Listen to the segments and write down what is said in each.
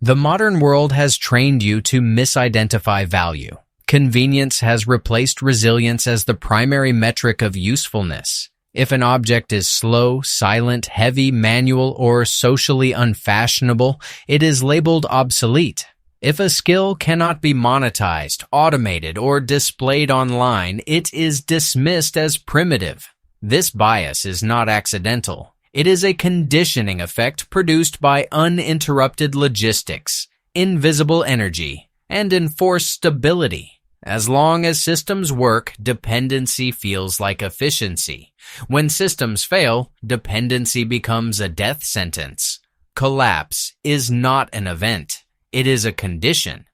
The modern world has trained you to misidentify value. Convenience has replaced resilience as the primary metric of usefulness. If an object is slow, silent, heavy, manual, or socially unfashionable, it is labeled obsolete. If a skill cannot be monetized, automated, or displayed online, it is dismissed as primitive. This bias is not accidental. It is a conditioning effect produced by uninterrupted logistics, invisible energy, and enforced stability. As long as systems work, dependency feels like efficiency. When systems fail, dependency becomes a death sentence. Collapse is not an event. It is a condition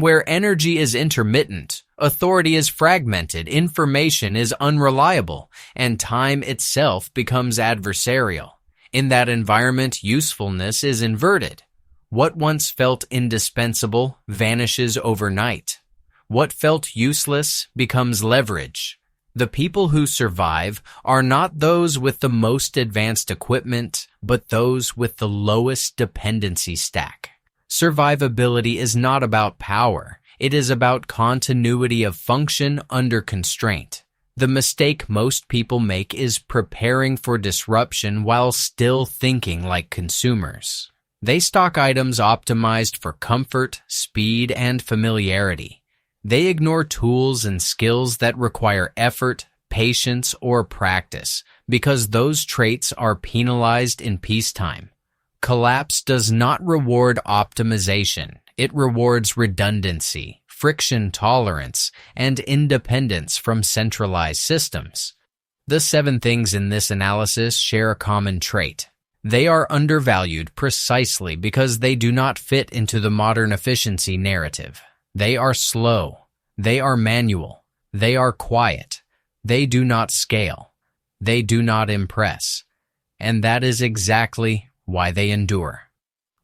where energy is intermittent, authority is fragmented, information is unreliable, and time itself becomes adversarial. In that environment, usefulness is inverted. What once felt indispensable vanishes overnight. What felt useless becomes leverage. The people who survive are not those with the most advanced equipment, but those with the lowest dependency stack. Survivability is not about power. It is about continuity of function under constraint. The mistake most people make is preparing for disruption while still thinking like consumers. They stock items optimized for comfort, speed, and familiarity. They ignore tools and skills that require effort, patience, or practice because those traits are penalized in peacetime. Collapse does not reward optimization. It rewards redundancy, friction tolerance, and independence from centralized systems. The 7 things in this analysis share a common trait. They are undervalued precisely because they do not fit into the modern efficiency narrative. They are slow. They are manual. They are quiet. They do not scale. They do not impress. And that is exactly why they endure.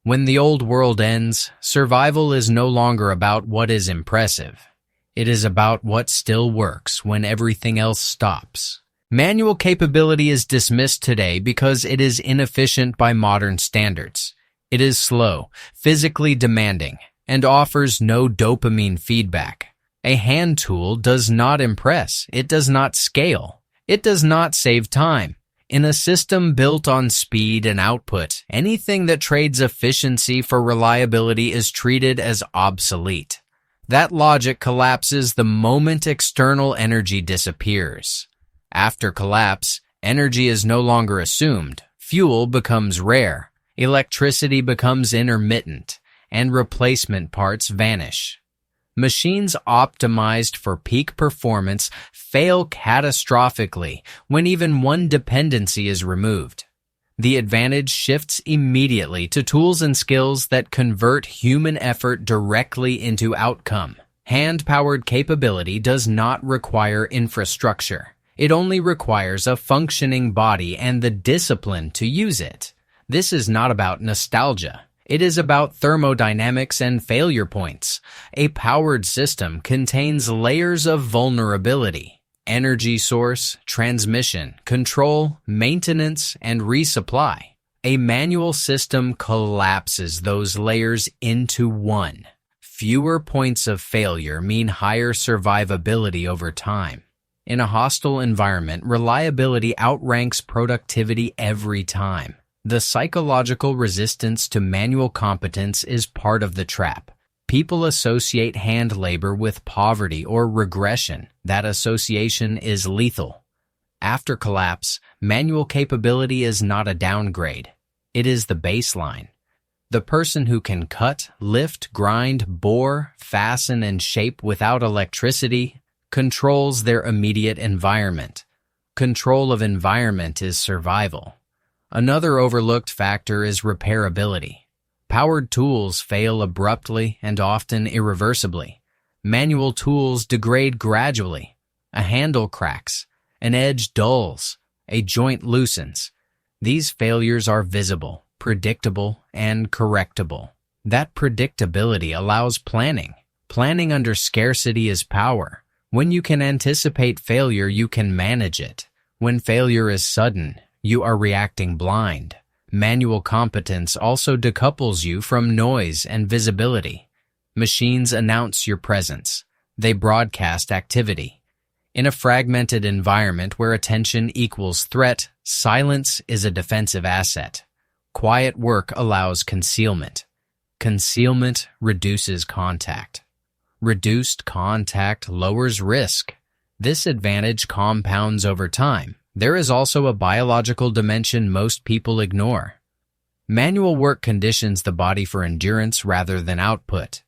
When the old world ends, survival is no longer about what is impressive. It is about what still works when everything else stops. Manual capability is dismissed today because it is inefficient by modern standards. It is slow, physically demanding, and offers no dopamine feedback. A hand tool does not impress. It does not scale. It does not save time. In a system built on speed and output, anything that trades efficiency for reliability is treated as obsolete. That logic collapses the moment external energy disappears. After collapse, energy is no longer assumed, fuel becomes rare, electricity becomes intermittent, and replacement parts vanish. Machines optimized for peak performance fail catastrophically when even one dependency is removed. The advantage shifts immediately to tools and skills that convert human effort directly into outcome. Hand-powered capability does not require infrastructure. It only requires a functioning body and the discipline to use it. This is not about nostalgia. It is about thermodynamics and failure points. A powered system contains layers of vulnerability: energy source, transmission, control, maintenance, and resupply. A manual system collapses those layers into one. Fewer points of failure mean higher survivability over time. In a hostile environment, reliability outranks productivity every time. The psychological resistance to manual competence is part of the trap. People associate hand labor with poverty or regression. That association is lethal. After collapse, manual capability is not a downgrade. It is the baseline. The person who can cut, lift, grind, bore, fasten, and shape without electricity controls their immediate environment. Control of environment is survival. Another overlooked factor is repairability. Powered tools fail abruptly and often irreversibly. Manual tools degrade gradually. A handle cracks, an edge dulls, a joint loosens. These failures are visible, predictable, and correctable. That predictability allows planning. Planning under scarcity is power. When you can anticipate failure, you can manage it. When failure is sudden, you are reacting blind. Manual competence also decouples you from noise and visibility. Machines announce your presence. They broadcast activity. In a fragmented environment where attention equals threat, silence is a defensive asset. Quiet work allows concealment. Concealment reduces contact. Reduced contact lowers risk. This advantage compounds over time. There is also a biological dimension most people ignore. Manual work conditions the body for endurance rather than output.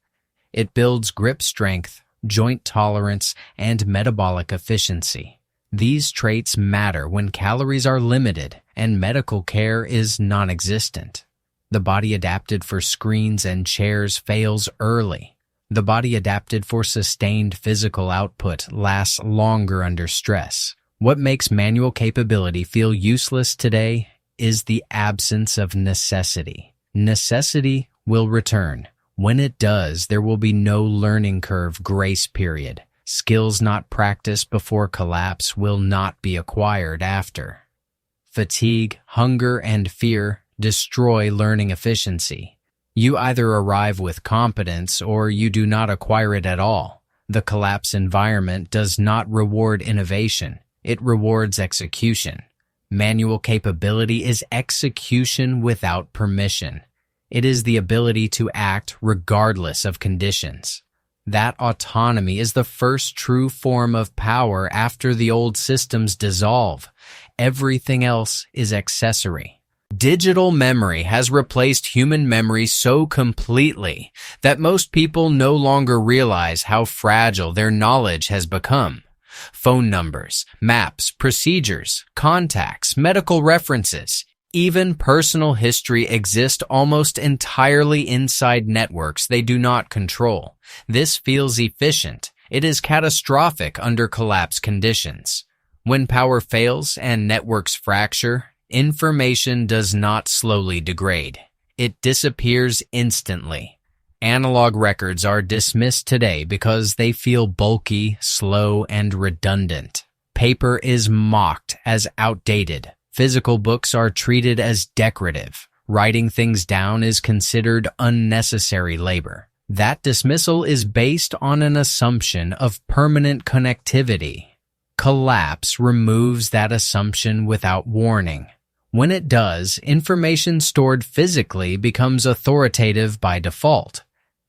It builds grip strength, joint tolerance, and metabolic efficiency. These traits matter when calories are limited and medical care is non-existent. The body adapted for screens and chairs fails early. The body adapted for sustained physical output lasts longer under stress. What makes manual capability feel useless today is the absence of necessity. Necessity will return. When it does, there will be no learning curve grace period. Skills not practiced before collapse will not be acquired after. Fatigue, hunger, and fear destroy learning efficiency. You either arrive with competence or you do not acquire it at all. The collapse environment does not reward innovation. It rewards execution. Manual capability is execution without permission. It is the ability to act regardless of conditions. That autonomy is the first true form of power after the old systems dissolve. Everything else is accessory. Digital memory has replaced human memory so completely that most people no longer realize how fragile their knowledge has become. Phone numbers, maps, procedures, contacts, medical references, even personal history exist almost entirely inside networks they do not control. This feels efficient. It is catastrophic under collapse conditions. When power fails and networks fracture, information does not slowly degrade. It disappears instantly. Analog records are dismissed today because they feel bulky, slow, and redundant. Paper is mocked as outdated. Physical books are treated as decorative. Writing things down is considered unnecessary labor. That dismissal is based on an assumption of permanent connectivity. Collapse removes that assumption without warning. When it does, information stored physically becomes authoritative by default.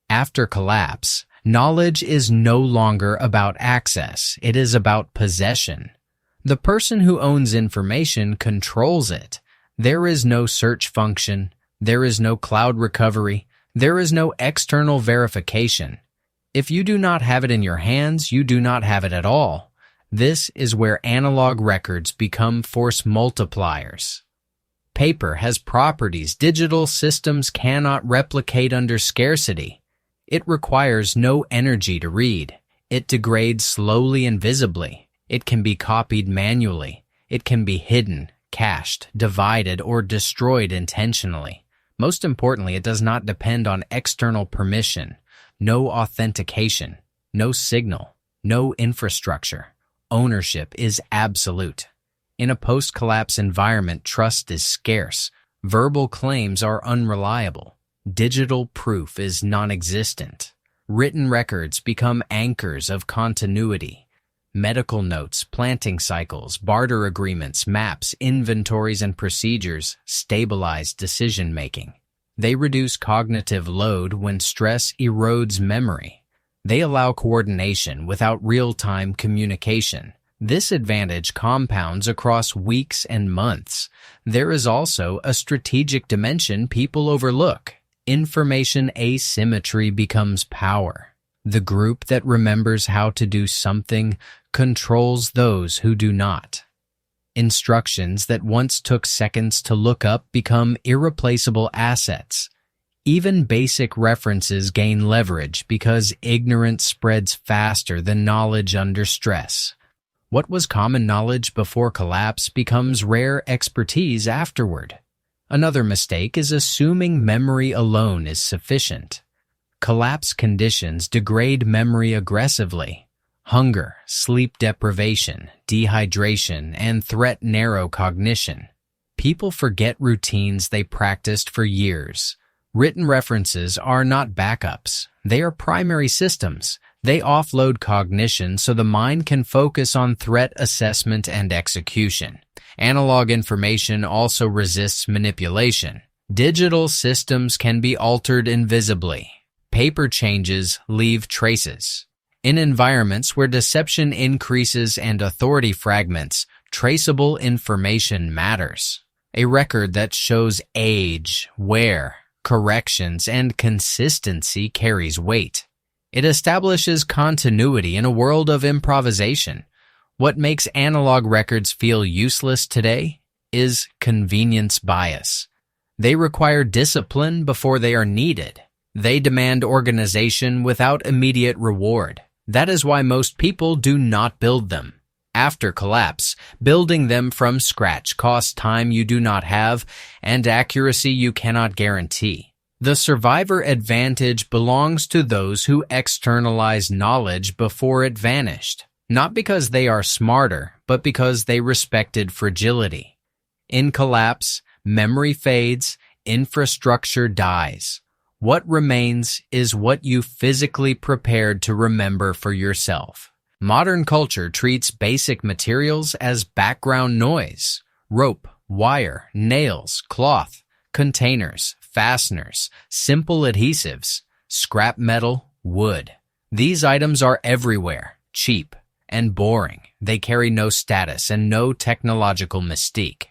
After collapse, knowledge is no longer about access, it is about possession. The person who owns information controls it. There is no search function, there is no cloud recovery, there is no external verification. If you do not have it in your hands, you do not have it at all. This is where analog records become force multipliers. Paper has properties digital systems cannot replicate under scarcity. It requires no energy to read. It degrades slowly and visibly. It can be copied manually. It can be hidden, cached, divided, or destroyed intentionally. Most importantly, it does not depend on external permission, no authentication, no signal, no infrastructure. Ownership is absolute. In a post-collapse environment, trust is scarce. Verbal claims are unreliable. Digital proof is non-existent. Written records become anchors of continuity. Medical notes, planting cycles, barter agreements, maps, inventories, and procedures stabilize decision-making. They reduce cognitive load when stress erodes memory. They allow coordination without real-time communication. This advantage compounds across weeks and months. There is also a strategic dimension people overlook. Information asymmetry becomes power. The group that remembers how to do something controls those who do not. Instructions that once took seconds to look up become irreplaceable assets. Even basic references gain leverage because ignorance spreads faster than knowledge under stress. What was common knowledge before collapse becomes rare expertise afterward. Another mistake is assuming memory alone is sufficient. Collapse conditions degrade memory aggressively. Hunger, sleep deprivation, dehydration, and threat narrow cognition. People forget routines they practiced for years. Written references are not backups. They are primary systems. They offload cognition so the mind can focus on threat assessment and execution. Analog information also resists manipulation. Digital systems can be altered invisibly. Paper changes leave traces. In environments where deception increases and authority fragments, traceable information matters. A record that shows age, wear, corrections, and consistency carries weight. It establishes continuity in a world of improvisation. What makes analog records feel useless today is convenience bias. They require discipline before they are needed. They demand organization without immediate reward. That is why most people do not build them. After collapse, building them from scratch costs time you do not have and accuracy you cannot guarantee. The survivor advantage belongs to those who externalize knowledge before it vanished, not because they are smarter, but because they respected fragility. In collapse, memory fades, infrastructure dies. What remains is what you physically prepared to remember for yourself. Modern culture treats basic materials as background noise. Rope, wire, nails, cloth, containers, fasteners, simple adhesives, scrap metal, wood. These items are everywhere, cheap and boring. They carry no status and no technological mystique.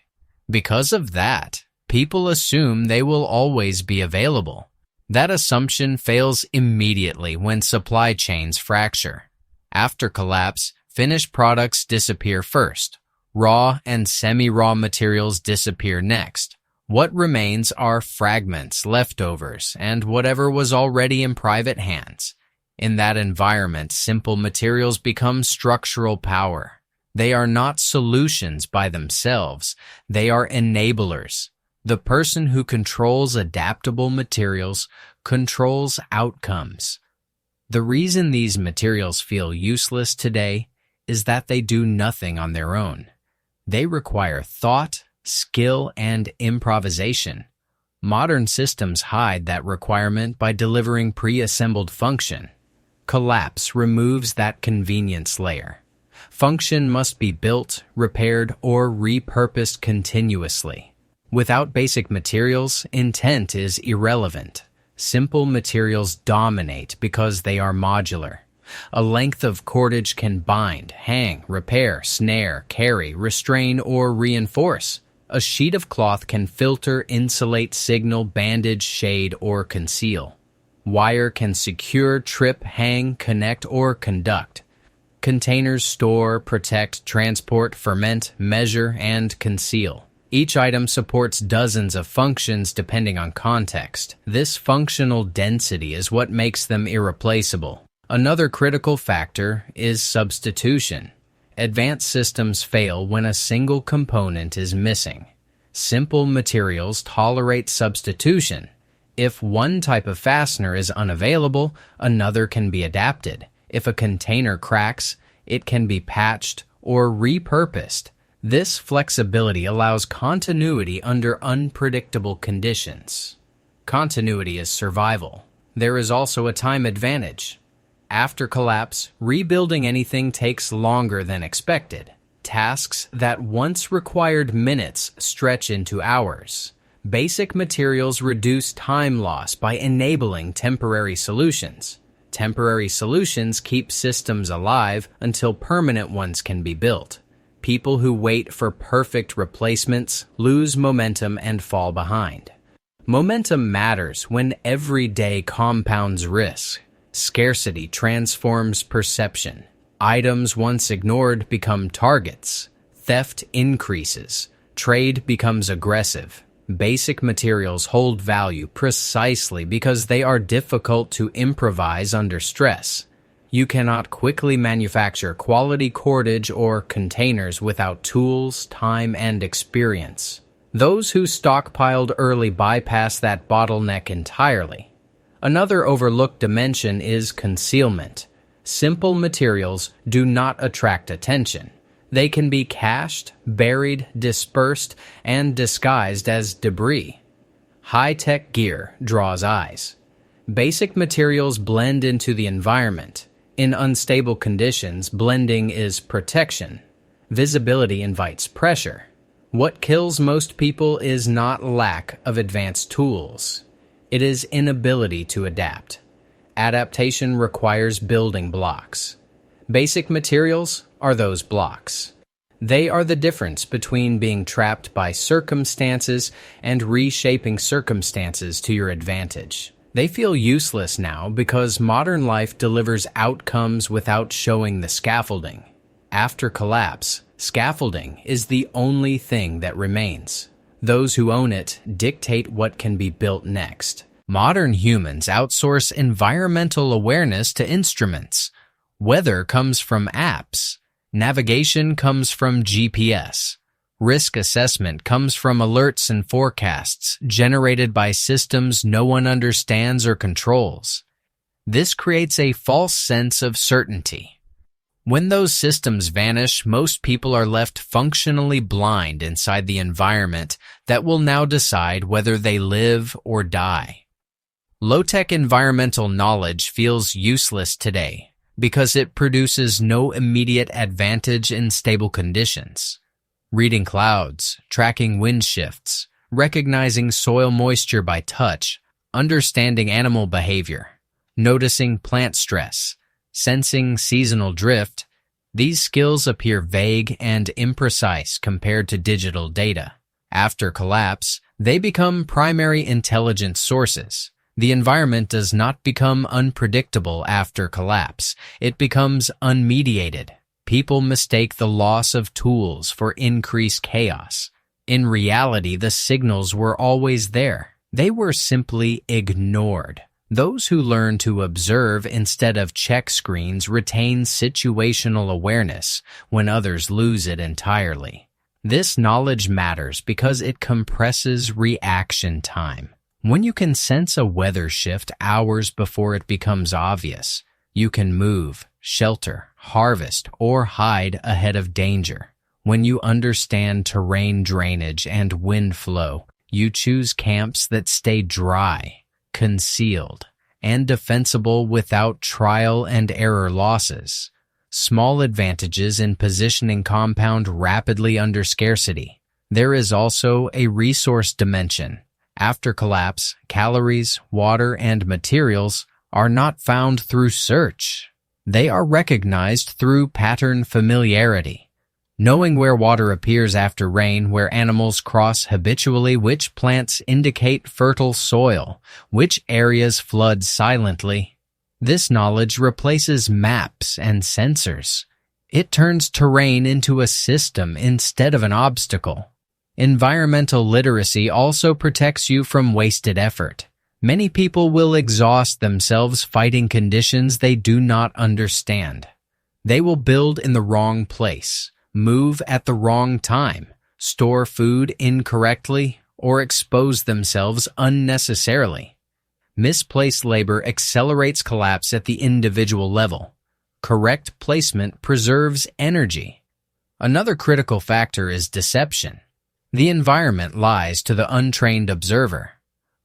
Because of that, people assume they will always be available. That assumption fails immediately when supply chains fracture. After collapse, finished products disappear first. Raw and semi-raw materials disappear next. What remains are fragments, leftovers, and whatever was already in private hands. In that environment, simple materials become structural power. They are not solutions by themselves. They are enablers. The person who controls adaptable materials controls outcomes. The reason these materials feel useless today is that they do nothing on their own. They require thought, skill, and improvisation. Modern systems hide that requirement by delivering pre-assembled function. Collapse removes that convenience layer. Function must be built, repaired, or repurposed continuously. Without basic materials, intent is irrelevant. Simple materials dominate because they are modular. A length of cordage can bind, hang, repair, snare, carry, restrain, or reinforce. A sheet of cloth can filter, insulate, signal, bandage, shade, or conceal. Wire can secure, trip, hang, connect, or conduct. Containers store, protect, transport, ferment, measure, and conceal. Each item supports dozens of functions depending on context. This functional density is what makes them irreplaceable. Another critical factor is substitution. Advanced systems fail when a single component is missing. Simple materials tolerate substitution. If one type of fastener is unavailable, another can be adapted. If a container cracks, it can be patched or repurposed. This flexibility allows continuity under unpredictable conditions. Continuity is survival. There is also a time advantage. After collapse, rebuilding anything takes longer than expected. Tasks that once required minutes stretch into hours. Basic materials reduce time loss by enabling temporary solutions. Temporary solutions keep systems alive until permanent ones can be built. People who wait for perfect replacements lose momentum and fall behind. Momentum matters when every day compounds risk. Scarcity transforms perception. Items once ignored become targets. Theft increases. Trade becomes aggressive. Basic materials hold value precisely because they are difficult to improvise under stress. You cannot quickly manufacture quality cordage or containers without tools, time, and experience. Those who stockpiled early bypass that bottleneck entirely. Another overlooked dimension is concealment. Simple materials do not attract attention. They can be cached, buried, dispersed, and disguised as debris. High-tech gear draws eyes. Basic materials blend into the environment. In unstable conditions, blending is protection. Visibility invites pressure. What kills most people is not lack of advanced tools. It is inability to adapt. Adaptation requires building blocks. Basic materials are those blocks. They are the difference between being trapped by circumstances and reshaping circumstances to your advantage. They feel useless now because modern life delivers outcomes without showing the scaffolding. After collapse, scaffolding is the only thing that remains. Those who own it dictate what can be built next. Modern humans outsource environmental awareness to instruments. Weather comes from apps. Navigation comes from GPS. Risk assessment comes from alerts and forecasts generated by systems no one understands or controls. This creates a false sense of certainty. When those systems vanish, most people are left functionally blind inside the environment that will now decide whether they live or die. Low-tech environmental knowledge feels useless today because it produces no immediate advantage in stable conditions. Reading clouds, tracking wind shifts, recognizing soil moisture by touch, understanding animal behavior, noticing plant stress, sensing seasonal drift, these skills appear vague and imprecise compared to digital data. After collapse, they become primary intelligence sources. The environment does not become unpredictable after collapse. It becomes unmediated. People mistake the loss of tools for increased chaos. In reality, the signals were always there. They were simply ignored. Those who learn to observe instead of check screens retain situational awareness when others lose it entirely. This knowledge matters because it compresses reaction time. When you can sense a weather shift hours before it becomes obvious, you can move, shelter, harvest, or hide ahead of danger. When you understand terrain drainage and wind flow, you choose camps that stay dry, concealed, and defensible without trial and error losses. Small advantages in positioning compound rapidly under scarcity. There is also a resource dimension. After collapse, calories, water, and materials are not found through search. They are recognized through pattern familiarity. Knowing where water appears after rain, where animals cross habitually, which plants indicate fertile soil, which areas flood silently. This knowledge replaces maps and sensors. It turns terrain into a system instead of an obstacle. Environmental literacy also protects you from wasted effort. Many people will exhaust themselves fighting conditions they do not understand. They will build in the wrong place, move at the wrong time, store food incorrectly, or expose themselves unnecessarily. Misplaced labor accelerates collapse at the individual level. Correct placement preserves energy. Another critical factor is deception. The environment lies to the untrained observer.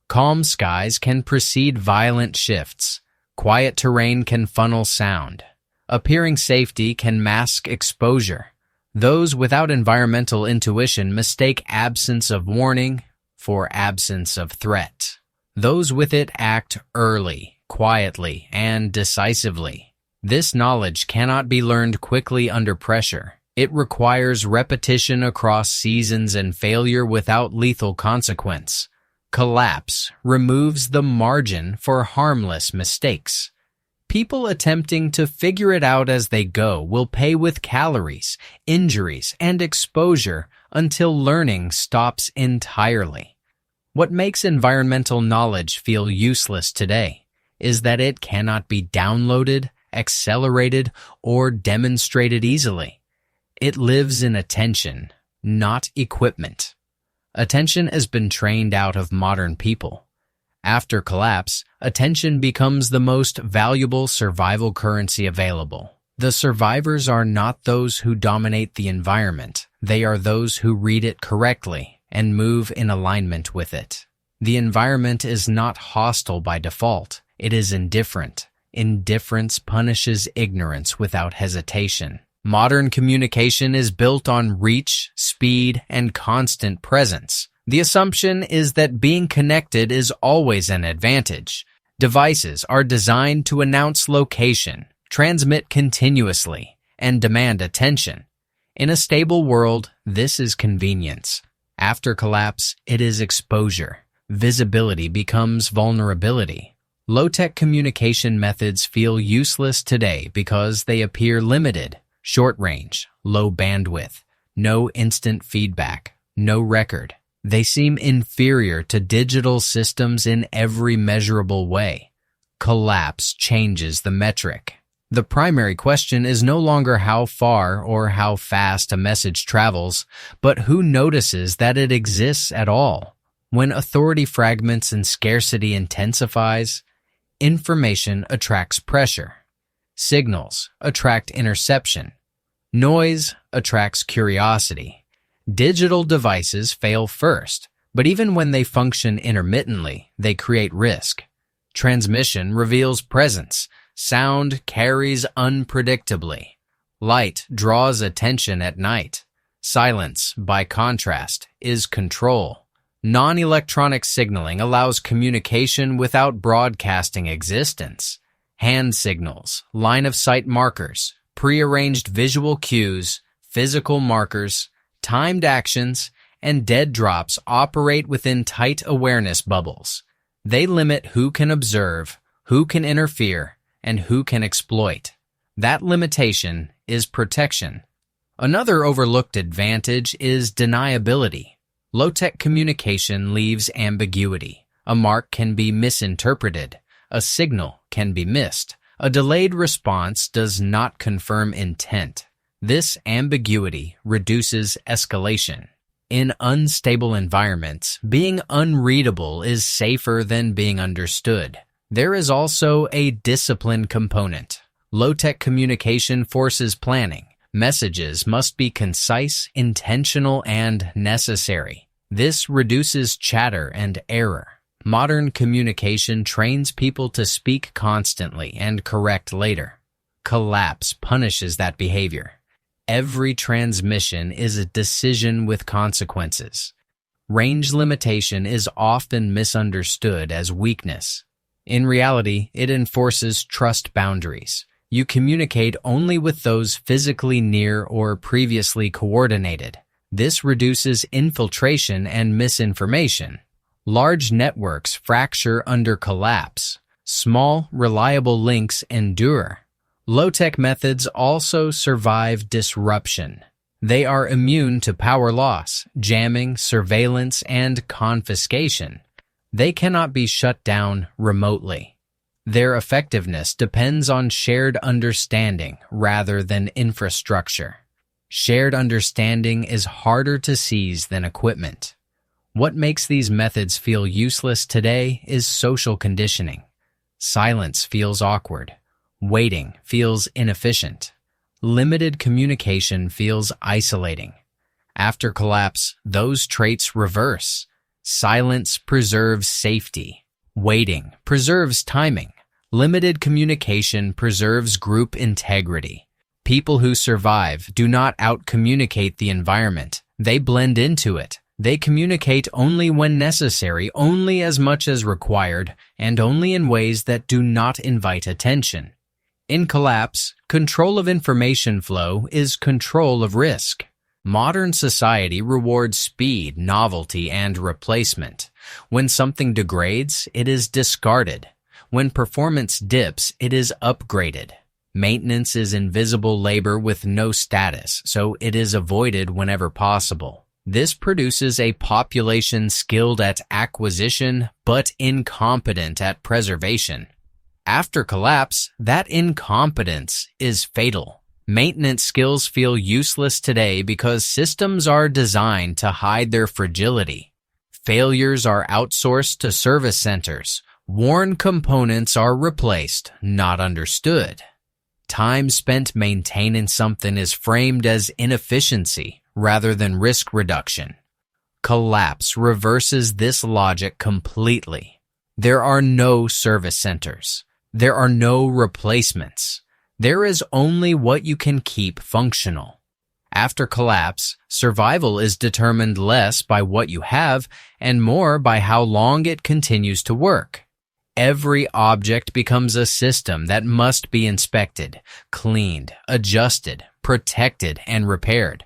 Calm skies can precede violent shifts. Quiet terrain can funnel sound. Appearing safety can mask exposure. Those without environmental intuition mistake absence of warning for absence of threat. Those with it act early, quietly, and decisively. This knowledge cannot be learned quickly under pressure. It requires repetition across seasons and failure without lethal consequence. Collapse removes the margin for harmless mistakes. People attempting to figure it out as they go will pay with calories, injuries, and exposure until learning stops entirely. What makes environmental knowledge feel useless today is that it cannot be downloaded, accelerated, or demonstrated easily. It lives in attention, not equipment. Attention has been trained out of modern people. After collapse, attention becomes the most valuable survival currency available. The survivors are not those who dominate the environment. They are those who read it correctly and move in alignment with it. The environment is not hostile by default. It is indifferent. Indifference punishes ignorance without hesitation. Modern communication is built on reach, speed, and constant presence. The assumption is that being connected is always an advantage. Devices are designed to announce location, transmit continuously, and demand attention. In a stable world, this is convenience. After collapse, it is exposure. Visibility becomes vulnerability. Low-tech communication methods feel useless today because they appear limited. Short range, low bandwidth, no instant feedback, no record. They seem inferior to digital systems in every measurable way. Collapse changes the metric. The primary question is no longer how far or how fast a message travels, but who notices that it exists at all. When authority fragments and scarcity intensifies, information attracts pressure. Signals attract interception. Noise attracts curiosity. Digital devices fail first, but even when they function intermittently, they create risk. Transmission reveals presence. Sound carries unpredictably. Light draws attention at night. Silence, by contrast, is control. Non-electronic signaling allows communication without broadcasting existence. Hand signals, line-of-sight markers, prearranged visual cues, physical markers, timed actions, and dead drops operate within tight awareness bubbles. They limit who can observe, who can interfere, and who can exploit. That limitation is protection. Another overlooked advantage is deniability. Low-tech communication leaves ambiguity. A mark can be misinterpreted. A signal can be missed. A delayed response does not confirm intent. This ambiguity reduces escalation. In unstable environments, being unreadable is safer than being understood. There is also a discipline component. Low-tech communication forces planning. Messages must be concise, intentional, and necessary. This reduces chatter and error. Modern communication trains people to speak constantly and correct later. Collapse punishes that behavior. Every transmission is a decision with consequences. Range limitation is often misunderstood as weakness. In reality, it enforces trust boundaries. You communicate only with those physically near or previously coordinated. This reduces infiltration and misinformation. Large networks fracture under collapse. Small, reliable links endure. Low-tech methods also survive disruption. They are immune to power loss, jamming, surveillance, and confiscation. They cannot be shut down remotely. Their effectiveness depends on shared understanding rather than infrastructure. Shared understanding is harder to seize than equipment. What makes these methods feel useless today is social conditioning. Silence feels awkward. Waiting feels inefficient. Limited communication feels isolating. After collapse, those traits reverse. Silence preserves safety. Waiting preserves timing. Limited communication preserves group integrity. People who survive do not out-communicate the environment. They blend into it. They communicate only when necessary, only as much as required, and only in ways that do not invite attention. In collapse, control of information flow is control of risk. Modern society rewards speed, novelty, and replacement. When something degrades, it is discarded. When performance dips, it is upgraded. Maintenance is invisible labor with no status, so it is avoided whenever possible. This produces a population skilled at acquisition but incompetent at preservation. After collapse, that incompetence is fatal. Maintenance skills feel useless today because systems are designed to hide their fragility. Failures are outsourced to service centers. Worn components are replaced, not understood. Time spent maintaining something is framed as inefficiency rather than risk reduction. Collapse reverses this logic completely. There are no service centers. There are no replacements. There is only what you can keep functional. After collapse, survival is determined less by what you have and more by how long it continues to work. Every object becomes a system that must be inspected, cleaned, adjusted, protected, and repaired.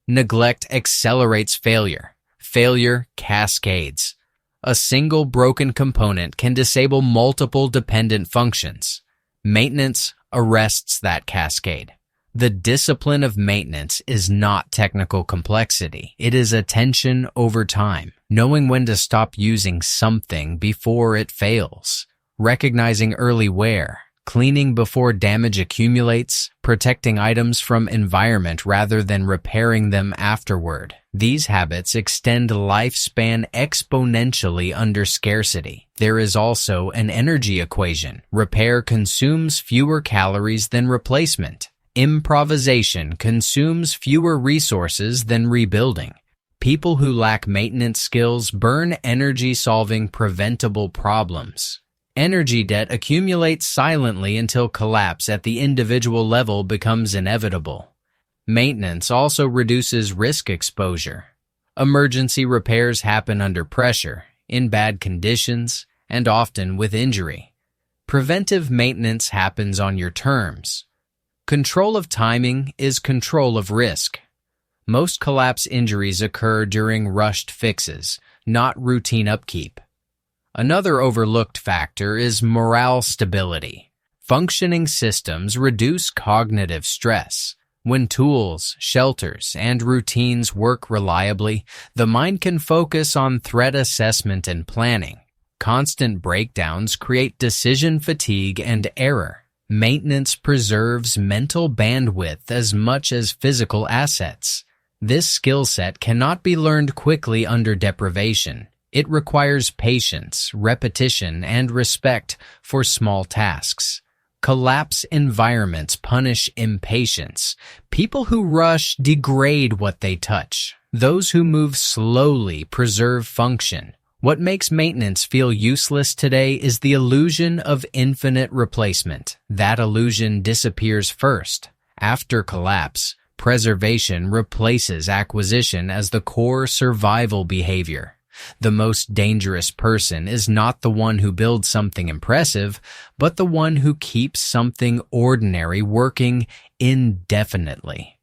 Neglect accelerates failure. Failure cascades. A single broken component can disable multiple dependent functions. Maintenance arrests that cascade. The discipline of maintenance is not technical complexity. It is attention over time, knowing when to stop using something before it fails, recognizing early wear, cleaning before damage accumulates, protecting items from environment rather than repairing them afterward. These habits extend lifespan exponentially under scarcity. There is also an energy equation. Repair consumes fewer calories than replacement. Improvisation consumes fewer resources than rebuilding. People who lack maintenance skills burn energy solving preventable problems. Energy debt accumulates silently until collapse at the individual level becomes inevitable. Maintenance also reduces risk exposure. Emergency repairs happen under pressure, in bad conditions, and often with injury. Preventive maintenance happens on your terms. Control of timing is control of risk. Most collapse injuries occur during rushed fixes, not routine upkeep. Another overlooked factor is morale stability. Functioning systems reduce cognitive stress. When tools, shelters, and routines work reliably, the mind can focus on threat assessment and planning. Constant breakdowns create decision fatigue and error. Maintenance preserves mental bandwidth as much as physical assets. This skill set cannot be learned quickly under deprivation. It requires patience, repetition, and respect for small tasks. Collapse environments punish impatience. People who rush degrade what they touch. Those who move slowly preserve function. What makes maintenance feel useless today is the illusion of infinite replacement. That illusion disappears first. After collapse, preservation replaces acquisition as the core survival behavior. The most dangerous person is not the one who builds something impressive, but the one who keeps something ordinary working indefinitely.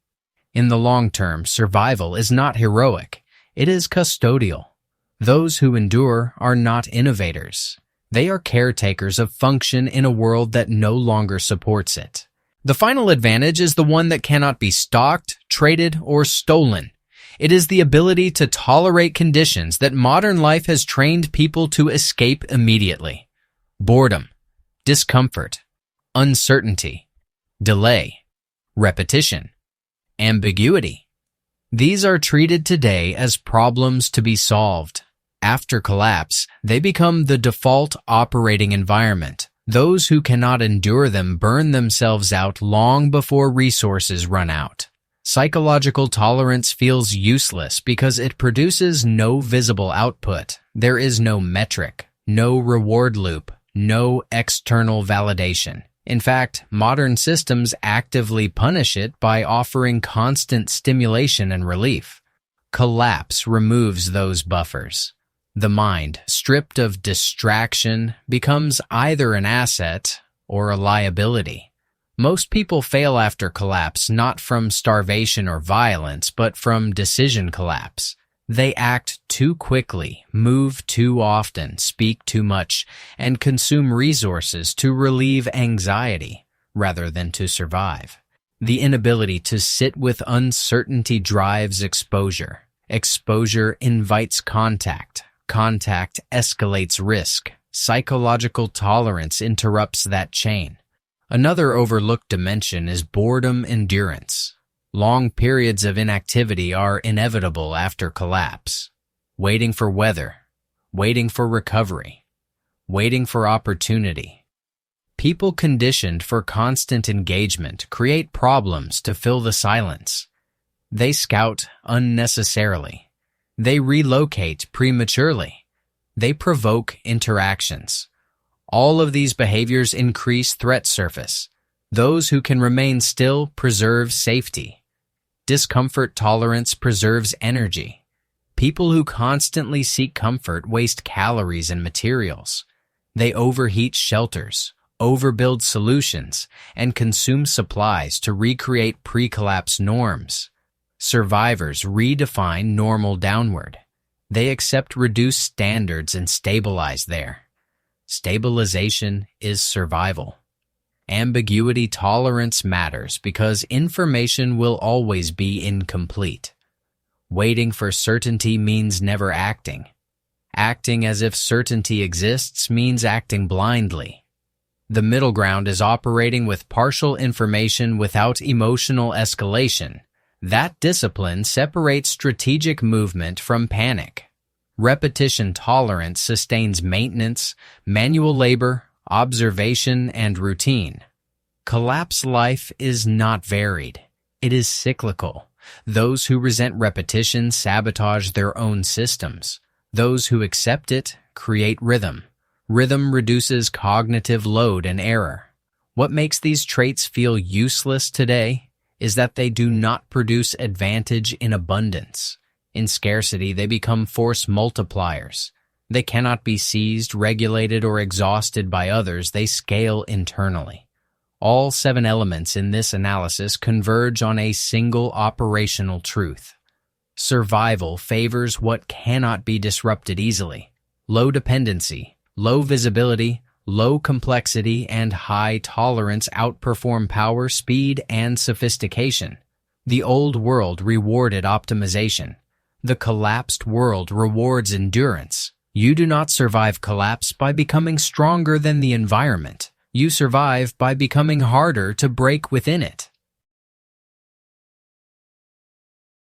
In the long term, survival is not heroic. It is custodial. Those who endure are not innovators. They are caretakers of function in a world that no longer supports it. The final advantage is the one that cannot be stalked, traded, or stolen. It is the ability to tolerate conditions that modern life has trained people to escape immediately. Boredom, discomfort, uncertainty, delay, repetition, ambiguity. These are treated today as problems to be solved. After collapse, they become the default operating environment. Those who cannot endure them burn themselves out long before resources run out. Psychological tolerance feels useless because it produces no visible output. There is no metric, no reward loop, no external validation. In fact, modern systems actively punish it by offering constant stimulation and relief. Collapse removes those buffers. The mind, stripped of distraction, becomes either an asset or a liability. Most people fail after collapse not from starvation or violence, but from decision collapse. They act too quickly, move too often, speak too much, and consume resources to relieve anxiety rather than to survive. The inability to sit with uncertainty drives exposure. Exposure invites contact. Contact escalates risk. Psychological tolerance interrupts that chain. Another overlooked dimension is boredom endurance. Long periods of inactivity are inevitable after collapse. Waiting for weather, waiting for recovery, waiting for opportunity. People conditioned for constant engagement create problems to fill the silence. They scout unnecessarily. They relocate prematurely. They provoke interactions. All of these behaviors increase threat surface. Those who can remain still preserve safety. Discomfort tolerance preserves energy. People who constantly seek comfort waste calories and materials. They overheat shelters, overbuild solutions, and consume supplies to recreate pre-collapse norms. Survivors redefine normal downward. They accept reduced standards and stabilize there. Stabilization is survival. Ambiguity tolerance matters because information will always be incomplete. Waiting for certainty means never acting. Acting as if certainty exists means acting blindly. The middle ground is operating with partial information without emotional escalation. That discipline separates strategic movement from panic. Repetition tolerance sustains maintenance, manual labor, observation, and routine. Collapse life is not varied. It is cyclical. Those who resent repetition sabotage their own systems. Those who accept it create rhythm. Rhythm reduces cognitive load and error. What makes these traits feel useless today is that they do not produce advantage in abundance. In scarcity, they become force multipliers. They cannot be seized, regulated, or exhausted by others. They scale internally. All 7 elements in this analysis converge on a single operational truth. Survival favors what cannot be disrupted easily. Low dependency, low visibility, low complexity, and high tolerance outperform power, speed, and sophistication. The old world rewarded optimization. The collapsed world rewards endurance. You do not survive collapse by becoming stronger than the environment. You survive by becoming harder to break within it.